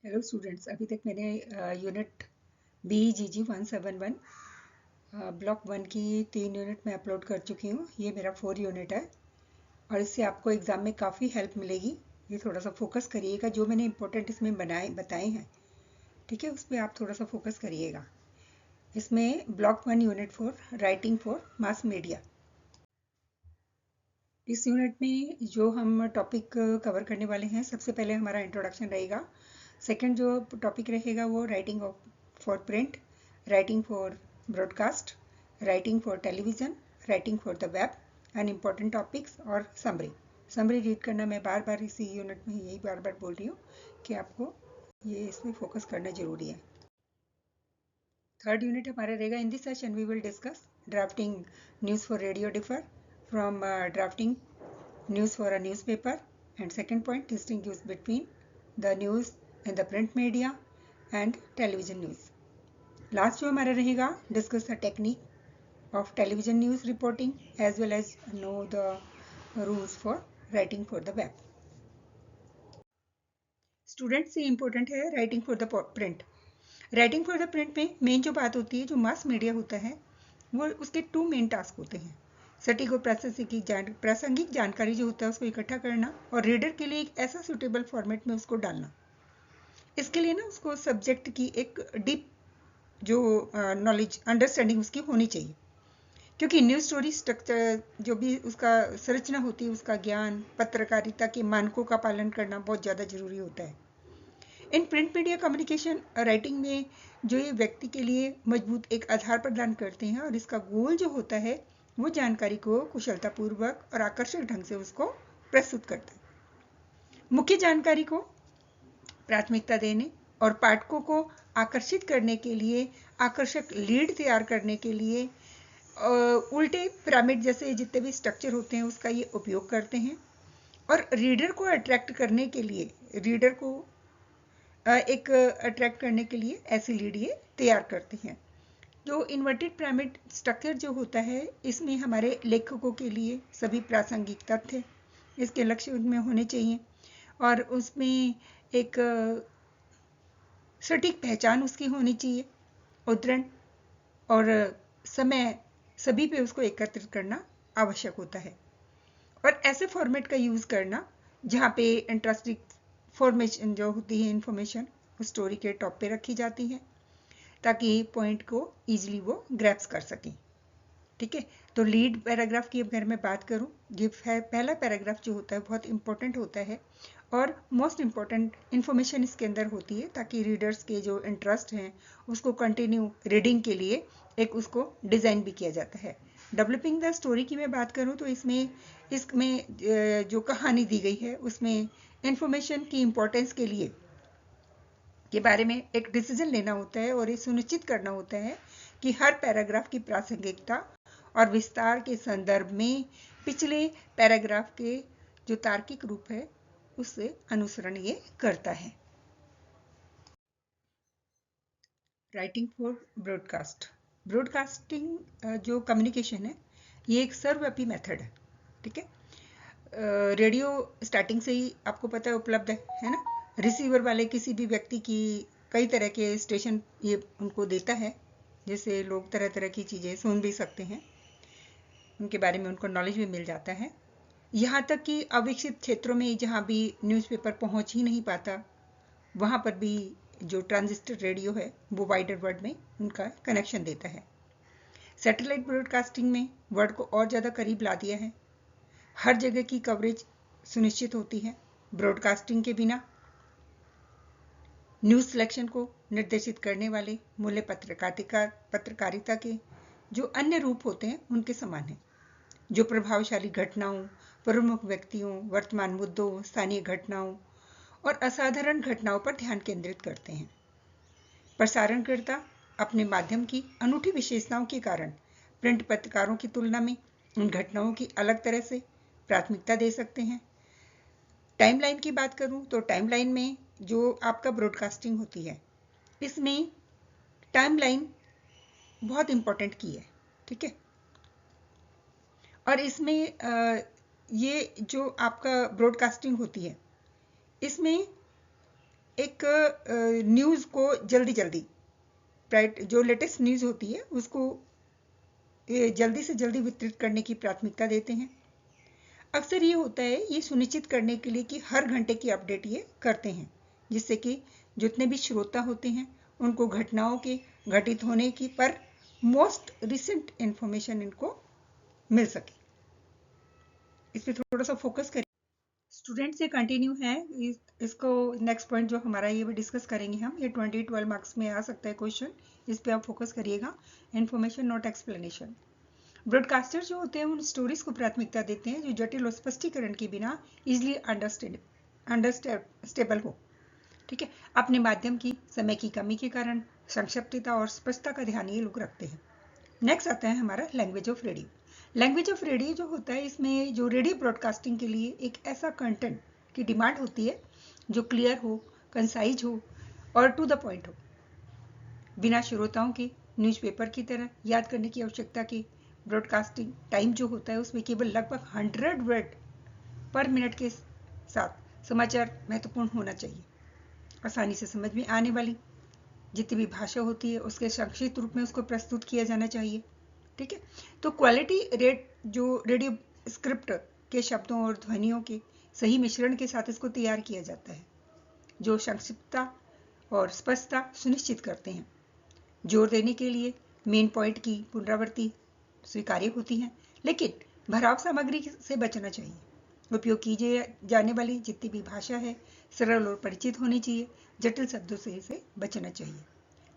Hello students, अभी तक मैंने यूनिट बी जी जी 171 ब्लॉक 1 की 3 यूनिट में अपलोड कर चुकी हूँ। ये मेरा 4 यूनिट है और इससे आपको एग्ज़ाम में काफ़ी हेल्प मिलेगी। ये थोड़ा सा फोकस करिएगा, जो मैंने इंपॉर्टेंट इसमें बताए हैं, ठीक है, उस पर आप थोड़ा सा फोकस करिएगा। इसमें block 1 unit 4 writing for mass media. इस यूनिट में जो हम टॉपिक कवर करने वाले हैं, सबसे पहले हमारा इंट्रोडक्शन रहेगा। सेकंड जो टॉपिक रहेगा वो writing for print, writing for broadcast, writing for television, writing for the web and important topics और समरी रीड करना। मैं बार बार इसी यूनिट में यही बार बार बोल रही हूँ कि आपको ये इसमें फोकस करना ज़रूरी है। थर्ड यूनिट हमारा रहेगा, in this session we will discuss drafting news for radio differ from drafting news for a newspaper, and second point, distinguish between the news in the print media and television news. Last जो हमारा रहेगा, discuss the technique of television news reporting as well as know the rules for writing for the web. Student से important है writing for the print. Writing for the print में main जो बात होती है, जो मास मीडिया होता है, वो उसके 2 मेन टास्क होते हैं। सटीक और प्रासंगिक जानकारी जो होता है उसको इकट्ठा करना और रीडर के लिए एक ऐसा सूटेबल फॉर्मेट में उसको डालना। इसके लिए ना उसको सब्जेक्ट की एक डीप जो नॉलेज अंडरस्टैंडिंग उसकी होनी चाहिए, क्योंकि न्यूज़ स्टोरी स्ट्रक्चर जो भी उसका संरचना होती है, उसका ज्ञान, पत्रकारिता के मानकों का पालन करना बहुत ज़्यादा जरूरी होता है। In print media communication writing में जो ये व्यक्ति के लिए मजबूत एक आधार प्रदान करते हैं और इसका गोल जो होता है वो जानकारी को कुशलतापूर्वक और आकर्षक ढंग से उसको प्रस्तुत करता है। मुख्य जानकारी को प्राथमिकता देने और पाठकों को आकर्षित करने के लिए, आकर्षक लीड तैयार करने के लिए उल्टे पिरामिड जैसे जितने भी स्ट्रक्चर होते हैं उसका ये उपयोग करते हैं और रीडर को अट्रैक्ट करने के लिए, रीडर को एक अट्रैक्ट करने के लिए ऐसी लीड ये तैयार करते हैं। जो इन्वर्टेड पिरामिड स्ट्रक्चर जो होता है, इसमें हमारे लेखकों के लिए सभी प्रासंगिक तथ्य इसके लक्ष्य में होने चाहिए और उसमें एक सटीक पहचान उसकी होनी चाहिए। उद्धरण और समय सभी पे उसको एकत्रित करना आवश्यक होता है और ऐसे फॉर्मेट का यूज़ करना जहाँ पे इंटरेस्टिंग फॉर्मेशन जो होती है, इंफॉर्मेशन उस स्टोरी के टॉप पे रखी जाती है ताकि पॉइंट को ईजिली वो ग्रैप्स कर सकें। ठीक है, तो लीड पैराग्राफ की अगर मैं बात करूं, ये पहला पैराग्राफ जो होता है बहुत इंपॉर्टेंट होता है और मोस्ट इंपॉर्टेंट इंफॉर्मेशन इसके अंदर होती है ताकि रीडर्स के जो इंटरेस्ट हैं उसको कंटिन्यू रीडिंग के लिए एक उसको डिज़ाइन भी किया जाता है। डेवलपिंग द स्टोरी की मैं बात करूं तो इसमें जो कहानी दी गई है उसमें इंफॉर्मेशन की इम्पोर्टेंस के लिए के बारे में एक डिसीजन लेना होता है और ये सुनिश्चित करना होता है कि हर पैराग्राफ की प्रासंगिकता और विस्तार के संदर्भ में पिछले पैराग्राफ के जो तार्किक रूप है उससे अनुसरण ये करता है। Writing for broadcast. ब्रॉडकास्टिंग जो कम्युनिकेशन है ये एक सर्वव्यापी मेथड है। ठीक है, रेडियो स्टार्टिंग से ही आपको पता है उपलब्ध है ना। रिसीवर वाले किसी भी व्यक्ति की कई तरह के स्टेशन ये उनको देता है, जैसे लोग तरह तरह की चीज़ें सुन भी सकते हैं, उनके बारे में उनको नॉलेज भी मिल जाता है। यहाँ तक कि अविकसित क्षेत्रों में जहाँ भी न्यूज़पेपर पहुँच ही नहीं पाता, वहाँ पर भी जो ट्रांजिस्टर रेडियो है वो वाइडर वर्ल्ड में उनका कनेक्शन देता है। सैटेलाइट ब्रॉडकास्टिंग में वर्ल्ड को और ज़्यादा करीब ला दिया है। हर जगह की कवरेज सुनिश्चित होती है। ब्रॉडकास्टिंग के बिना न्यूज़ सिलेक्शन को निर्देशित करने वाले मूल्य पत्रकारिता के जो अन्य रूप होते हैं उनके समान है, जो प्रभावशाली घटनाओं, प्रमुख व्यक्तियों, वर्तमान मुद्दों, स्थानीय घटनाओं और असाधारण घटनाओं पर ध्यान केंद्रित करते हैं। प्रसारणकर्ता अपने माध्यम की अनूठी विशेषताओं के कारण प्रिंट पत्रकारों की तुलना में उन घटनाओं की अलग तरह से प्राथमिकता दे सकते हैं। टाइमलाइन की बात करूं तो टाइमलाइन में जो आपका ब्रॉडकास्टिंग होती है, इसमें टाइमलाइन बहुत इंपॉर्टेंट की है। ठीक है, और इसमें ये जो आपका ब्रॉडकास्टिंग होती है इसमें एक न्यूज़ को जल्दी जो लेटेस्ट न्यूज़ होती है उसको जल्दी से जल्दी वितरित करने की प्राथमिकता देते हैं। अक्सर ये होता है, ये सुनिश्चित करने के लिए कि हर घंटे की अपडेट ये करते हैं, जिससे कि जितने भी श्रोता होते हैं उनको घटनाओं के घटित होने की पर मोस्ट रिसेंट इंफॉर्मेशन इनको मिल सके। इस पर थोड़ा सा फोकस करें। स्टूडेंट से कंटिन्यू है, इसको नेक्स्ट पॉइंट जो हमारा ये भी डिस्कस करेंगे हम, ये 20-12 मार्क्स में आ सकता है क्वेश्चन, इस पे आप फोकस करिएगा। Information not explanation. ब्रॉडकास्टर जो होते हैं उन स्टोरीज को प्राथमिकता देते हैं जो जटिल और स्पष्टीकरण के बिना इजिली अंडरस्टेबल हो। ठीक है, अपने माध्यम की समय की कमी के कारण संक्षिप्तता और स्पष्टता का ध्यान ये लोग रखते हैं। नेक्स्ट आता है हमारा language of radio. Language of radio जो होता है, इसमें जो रेडियो ब्रॉडकास्टिंग के लिए एक ऐसा कंटेंट की डिमांड होती है जो क्लियर हो, कंसाइज हो और टू द पॉइंट हो, बिना श्रोताओं के न्यूज़पेपर की तरह याद करने की आवश्यकता के। ब्रॉडकास्टिंग टाइम जो होता है उसमें केवल लगभग 100 वर्ड पर मिनट के साथ समाचार महत्वपूर्ण होना चाहिए। आसानी से समझ में आने वाली जितनी भी भाषा होती है उसके संक्षिप्त रूप में उसको प्रस्तुत किया जाना चाहिए। ठीक है, तो क्वालिटी रेट जो रेडियो स्क्रिप्ट के शब्दों और ध्वनियों के सही मिश्रण के साथ इसको तैयार किया जाता है, जो संक्षिप्तता और स्पष्टता सुनिश्चित करते हैं। जोर देने के लिए मेन पॉइंट की पुनरावृत्ति स्वीकार्य होती है, लेकिन भराव सामग्री से बचना चाहिए। उपयोग की जाने वाली जितनी भी भाषा है सरल और परिचित होनी चाहिए, जटिल शब्दों से इसे बचना चाहिए।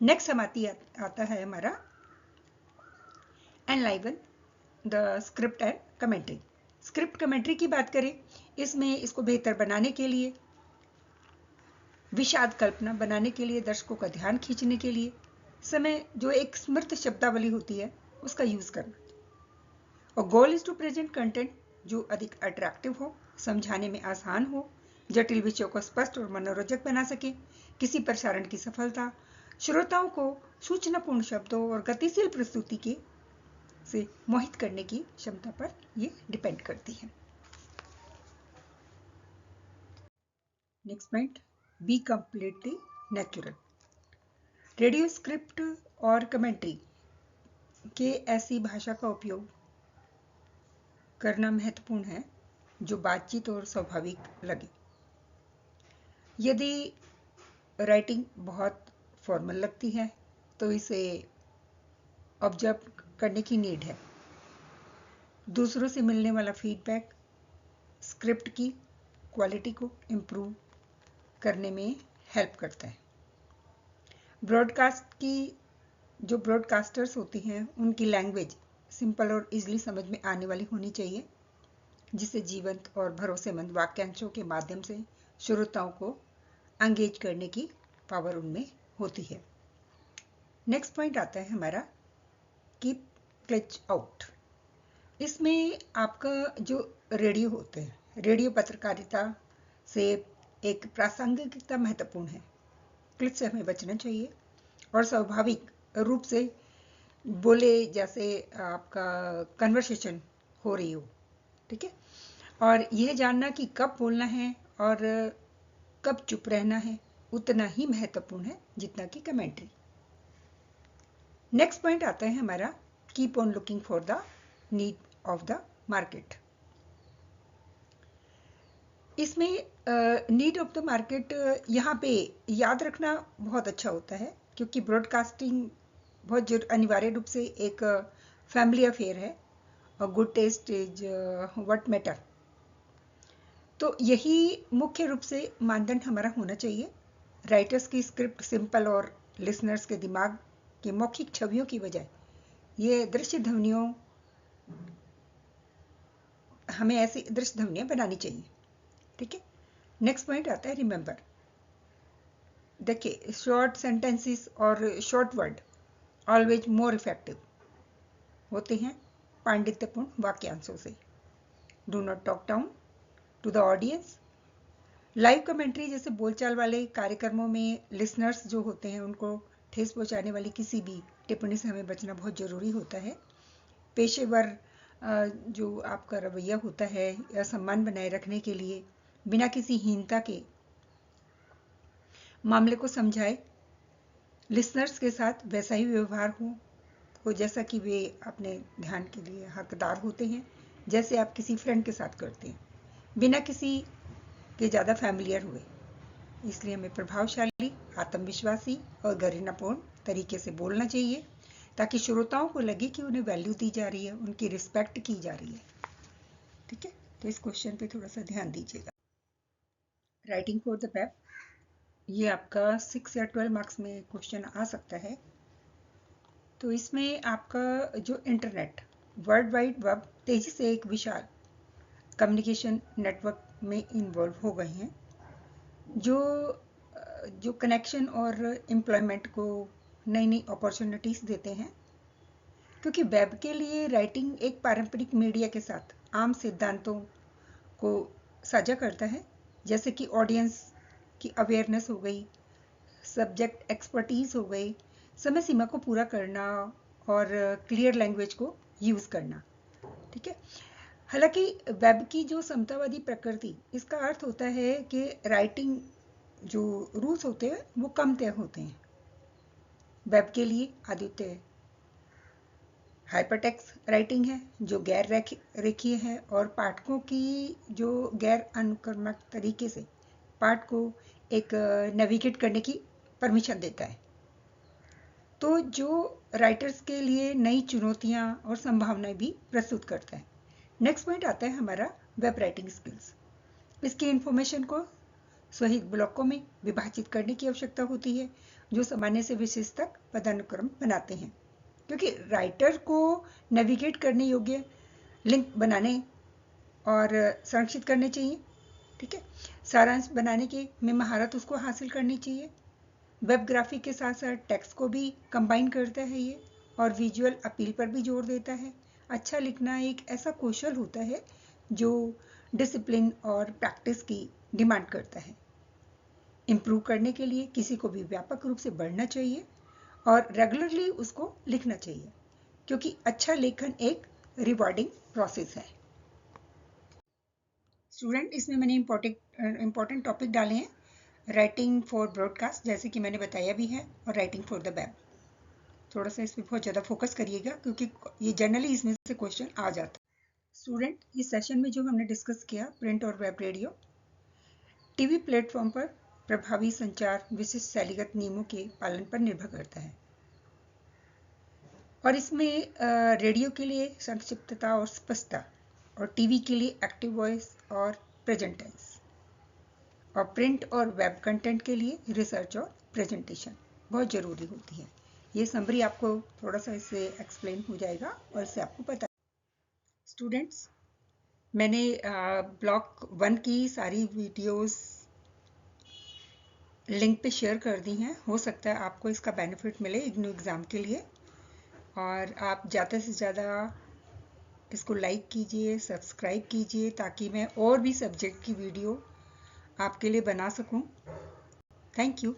नेक्स्ट आता है हमारा enliven the script and commentary. Script commentary की बात करें, इसमें इसको बेहतर बनाने के लिए, विषाद कल्पना बनाने के लिए, दर्शकों का ध्यान खींचने के लिए समय जो एक स्मृत शब्दावली होती है उसका यूज करना। और goal is to present content जो अधिक अट्रैक्टिव हो, समझाने में आसान हो, जटिल विषयों को स्पष्ट और मनोरंजक बना सके। किसी प्रसारण की सफलता श्रोताओं को सूचनापूर्ण शब्दों और गतिशील प्रस्तुति के से मोहित करने की क्षमता पर ये डिपेंड करती है। Next point, be completely natural. Radio script और कमेंट्री के ऐसी भाषा का उपयोग करना महत्वपूर्ण है जो बातचीत और स्वाभाविक लगे। यदि राइटिंग बहुत फॉर्मल लगती है तो इसे ऑब्जर्व करने की नीड है। दूसरों से मिलने वाला फीडबैक स्क्रिप्ट की क्वालिटी को इम्प्रूव करने में हेल्प करता है। जो ब्रॉडकास्टर्स होती हैं उनकी लैंग्वेज सिंपल और इजीली समझ में आने वाली होनी चाहिए, जिससे जीवंत और भरोसेमंद वाक्यांशों के माध्यम से श्रोताओं को एंगेज करने की पावर उनमें होती है। नेक्स्ट पॉइंट आता है हमारा कीप क्लच आउट। इसमें आपका जो रेडियो होते हैं, रेडियो पत्रकारिता से एक प्रासंगिकता महत्वपूर्ण है। क्लिच से हमें बचना चाहिए और स्वाभाविक रूप से बोले जैसे आपका कन्वर्सेशन हो रही हो। ठीक है, और यह जानना कि कब बोलना है और कब चुप रहना है उतना ही महत्वपूर्ण है जितना कि कमेंट्री। नेक्स्ट पॉइंट आता है हमारा keep on looking for the need of the market. इसमें नीड ऑफ द मार्केट यहाँ पे याद रखना बहुत अच्छा होता है, क्योंकि ब्रॉडकास्टिंग बहुत अनिवार्य रूप से एक फैमिली अफेयर है और good taste is what matter. तो यही मुख्य रूप से मानदंड हमारा होना चाहिए। राइटर्स की स्क्रिप्ट सिंपल और लिसनर्स के दिमाग के मौखिक छवियों की बजाय ये दृश्य ध्वनियों, हमें ऐसी दृश्य ध्वनियाँ बनानी चाहिए। ठीक है, नेक्स्ट पॉइंट आता है रिमेंबर। देखिए, शॉर्ट सेंटेंसेस और short word always more effective होते हैं पांडित्यपूर्ण वाक्यांशों से। Do not talk down to the audience. Live commentary जैसे बोलचाल वाले कार्यक्रमों में लिसनर्स जो होते हैं उनको ठेस पहुंचाने वाली किसी भी टिप्पणी से हमें बचना बहुत जरूरी होता है। पेशेवर जो आपका रवैया होता है या सम्मान बनाए रखने के लिए बिना किसी हीनता के मामले को समझाए, लिसनर्स के साथ वैसा ही व्यवहार हो जैसा कि वे अपने ध्यान के लिए हकदार होते हैं, जैसे आप किसी फ्रेंड के साथ करते हैं, बिना किसी के ज़्यादा फैमिलियर हुए। इसलिए हमें प्रभावशाली, आत्मविश्वासी और गरिमापूर्ण तरीके से बोलना चाहिए ताकि श्रोताओं को लगे कि उन्हें वैल्यू दी जा रही है, उनकी रिस्पेक्ट की जा रही है। ठीक है, तो इस क्वेश्चन पे थोड़ा सा ध्यान दीजिएगा। राइटिंग फॉर द वेब, ये आपका 6 या 12 मार्क्स में क्वेश्चन आ सकता है। तो इसमें आपका जो इंटरनेट, वर्ल्ड वाइड वेब तेजी से एक विशाल कम्युनिकेशन नेटवर्क में इन्वॉल्व हो गए हैं, जो कनेक्शन और एम्प्लॉयमेंट को नई नई अपॉर्चुनिटीज़ देते हैं, क्योंकि वेब के लिए राइटिंग एक पारंपरिक मीडिया के साथ आम सिद्धांतों को साझा करता है, जैसे कि ऑडियंस की अवेयरनेस हो गई, सब्जेक्ट एक्सपर्टीज हो गई, समय सीमा को पूरा करना और क्लियर लैंग्वेज को यूज़ करना। ठीक है, हालांकि वेब की जो समतावादी प्रकृति, इसका अर्थ होता है कि राइटिंग जो रूल्स होते हैं वो कम तय होते हैं। वेब के लिए आदित्य हाइपरटेक्स्ट राइटिंग है जो गैर रेखीय है और पाठकों की जो गैर अनुक्रमक तरीके से पाठ को एक नेविगेट करने की परमिशन देता है। तो जो राइटर्स के लिए नई चुनौतियां और संभावनाएं भी प्रस्तुत करता है। नेक्स्ट पॉइंट आता है हमारा वेब राइटिंग स्किल्स। इसकी इंफॉर्मेशन को सही ब्लॉकों में विभाजित करने की आवश्यकता होती है, जो सामान्य से विशेष तक पदानुक्रम बनाते हैं, क्योंकि राइटर को नेविगेट करने योग्य लिंक बनाने और संरक्षित करने चाहिए। ठीक है, सारांश बनाने की में महारत उसको हासिल करनी चाहिए। वेब ग्राफिक के साथ साथ टेक्स्ट को भी कंबाइन करता है ये, और विजुअल अपील पर भी जोर देता है। अच्छा लिखना एक ऐसा कौशल होता है जो डिसिप्लिन और प्रैक्टिस की डिमांड करता है। इम्प्रूव करने के लिए किसी को भी व्यापक रूप से बढ़ना चाहिए और रेगुलरली उसको लिखना चाहिए, क्योंकि अच्छा लेखन एक रिवॉर्डिंग प्रोसेस है। स्टूडेंट, इसमें मैंने इंपॉर्टेंट टॉपिक डाले हैं, राइटिंग फॉर ब्रॉडकास्ट जैसे कि मैंने बताया भी है, और राइटिंग फॉर द वेब। थोड़ा सा इस पर बहुत ज़्यादा फोकस करिएगा, क्योंकि ये जनरली इसमें से क्वेश्चन आ जाता है। स्टूडेंट, इस सेशन में जो हमने डिस्कस किया, प्रिंट और वेब रेडियो, टीवी प्लेटफॉर्म पर प्रभावी संचार विशिष्ट शैलीगत नियमों के पालन पर निर्भर करता है, और इसमें रेडियो के लिए संक्षिप्तता और स्पष्टता, और टीवी के लिए एक्टिव वॉइस और प्रेजेंट टेंस, और प्रिंट और वेब कंटेंट के लिए रिसर्च और प्रेजेंटेशन बहुत ज़रूरी होती है। ये समरी आपको थोड़ा सा इससे एक्सप्लेन हो जाएगा और इससे आपको पता। स्टूडेंट्स, मैंने ब्लॉक 1 की सारी वीडियोस लिंक पे शेयर कर दी हैं। हो सकता है आपको इसका बेनिफिट मिले इग्नू एग्ज़ाम के लिए, और आप ज़्यादा से ज़्यादा इसको लाइक कीजिए, सब्सक्राइब कीजिए, ताकि मैं और भी सब्जेक्ट की वीडियो आपके लिए बना सकूं। Thank you.